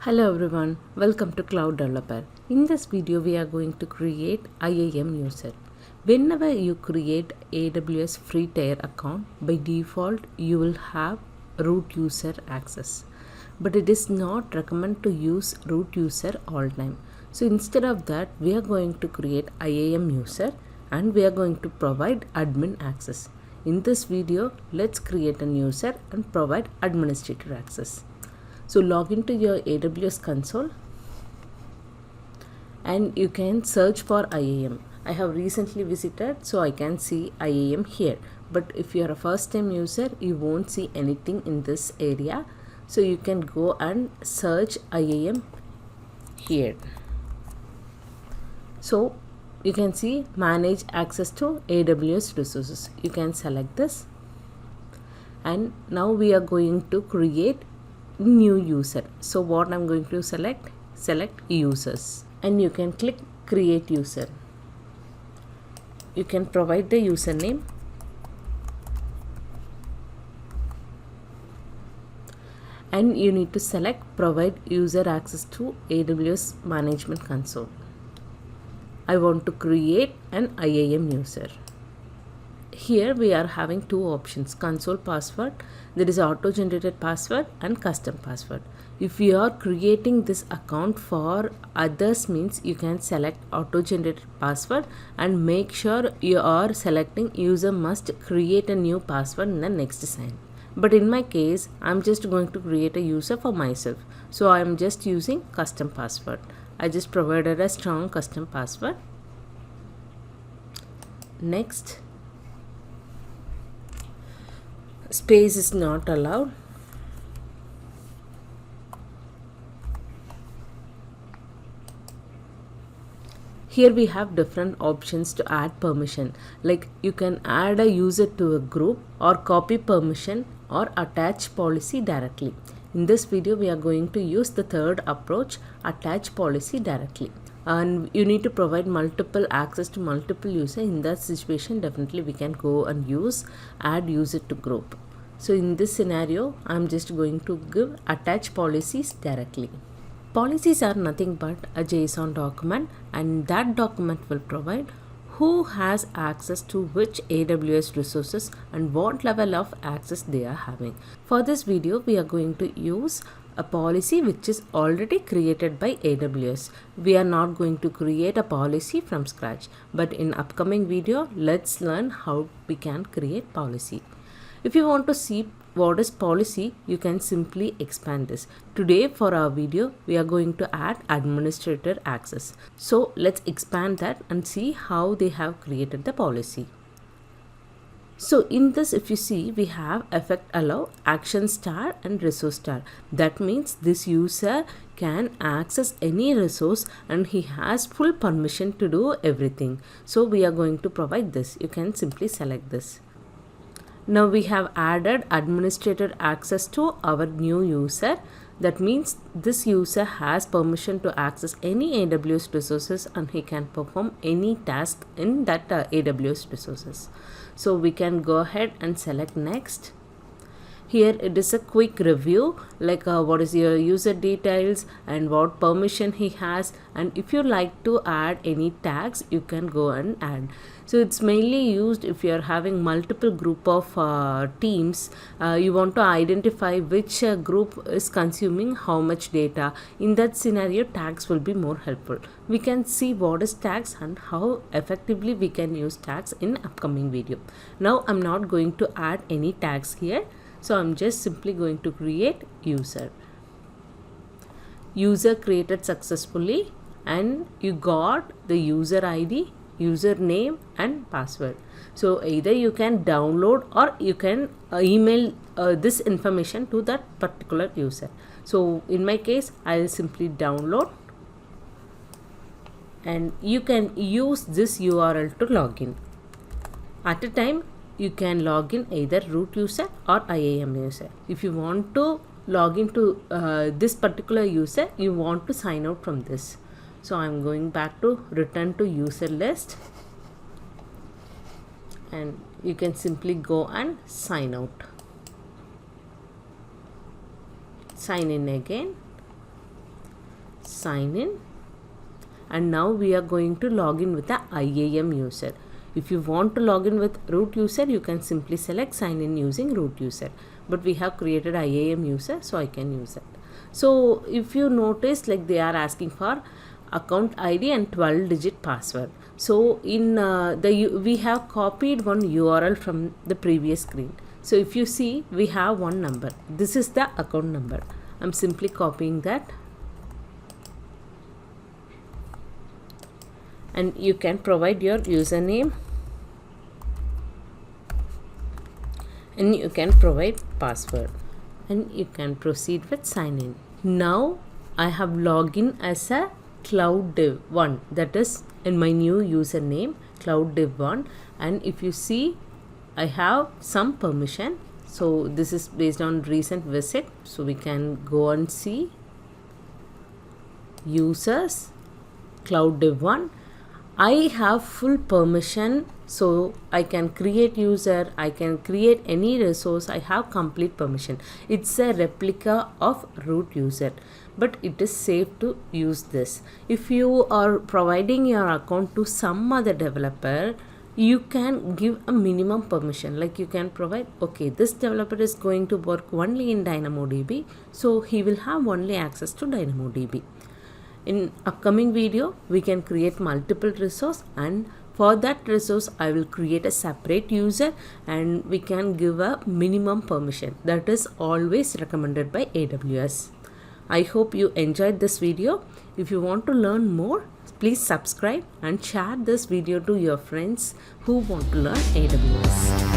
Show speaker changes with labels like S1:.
S1: Hello everyone, welcome to Cloud Developer. In this video we are going to create IAM User. Whenever you create AWS free tier account, by default you will have root user access. But it is not recommended to use root user all time. So instead of that we are going to create IAM User and we are going to provide admin access. In this video, let's create an user and provide administrator access. So log into your AWS console and you can search for IAM. I have recently visited, so I can see IAM here. But if you are a first time user, you won't see anything in this area. So you can go and search IAM here. So you can see manage access to AWS resources. You can select this. And now we are going to create new user. So what I'm going to select users, and you can click create user. You can provide the username and you need to select provide user access to AWS management console. I want to create an IAM user. Here we are having two options, console password, that is auto generated password, and custom password. If you are creating this account for others, means you can select auto generated password and make sure you are selecting user must create a new password in the next sign. But in my case, I'm just going to create a user for myself. So I'm just using custom password. I just provided a strong custom password. Next. Space is not allowed. Here we have different options to add permission, like you can add a user to a group or copy permission or attach policy directly. In this video we are going to use the third approach, attach policy directly. And you need to provide multiple access to multiple user. In that situation definitely we can go and use add user to group. So in this scenario I'm just going to give attach policies directly. Policies are nothing but a JSON document, and that document will provide who has access to which AWS resources and what level of access they are having. For this video we are going to use a policy which is already created by AWS. We are not going to create a policy from scratch, but in upcoming video let's learn how we can create policy. If you want to see what is policy, you can simply expand this. Today for our video we are going to add administrator access. So let's expand that and see how they have created the policy. So in this, if you see, we have effect allow, action star and resource star. That means this user can access any resource and he has full permission to do everything. So we are going to provide this. You can simply select this. Now we have added administrator access to our new user. That means this user has permission to access any AWS resources and he can perform any task in that AWS resources. So we can go ahead and select next. Here it is a quick review, like what is your user details and what permission he has, and if you like to add any tags you can go and add. So it's mainly used if you are having multiple group of teams, you want to identify which group is consuming how much data. In that scenario tags will be more helpful. We can see what is tags and how effectively we can use tags in upcoming video. Now I'm not going to add any tags here. So I'm just simply going to create user. User created successfully and you got the user ID, username and password. So either you can download or you can email this information to that particular user. So in my case I'll simply download, and you can use this URL to login. At a time you can log in either root user or IAM user. If you want to log into this particular user, you want to sign out from this. So I'm going back to return to user list, and you can simply go and sign out. Sign in again. sign in, and now we are going to log in with the IAM user. If you want to log in with root user, you can simply select sign in using root user, but we have created IAM user, so I can use it. So if you notice, like they are asking for account ID and 12-digit password. So in we have copied one URL from the previous screen. So if you see, we have one number. This is the account number. I'm simply copying that, and you can provide your username, and you can provide password, and you can proceed with sign in. Now I have logged in as a cloud dev 1, that is in my new username cloud dev 1, and if you see, I have some permission. So this is based on recent visit, so we can go and see users cloud dev 1. I have full permission, so I can create user, I can create any resource. I have complete permission. It's a replica of root user, but it is safe to use this. If you are providing your account to some other developer, you can give a minimum permission, like you can provide, okay, this developer is going to work only in DynamoDB, so he will have only access to DynamoDB. In upcoming video, we can create multiple resource, and for that resource I will create a separate user, and we can give a minimum permission. That is always recommended by AWS. I hope you enjoyed this video. If you want to learn more, please subscribe and share this video to your friends who want to learn AWS.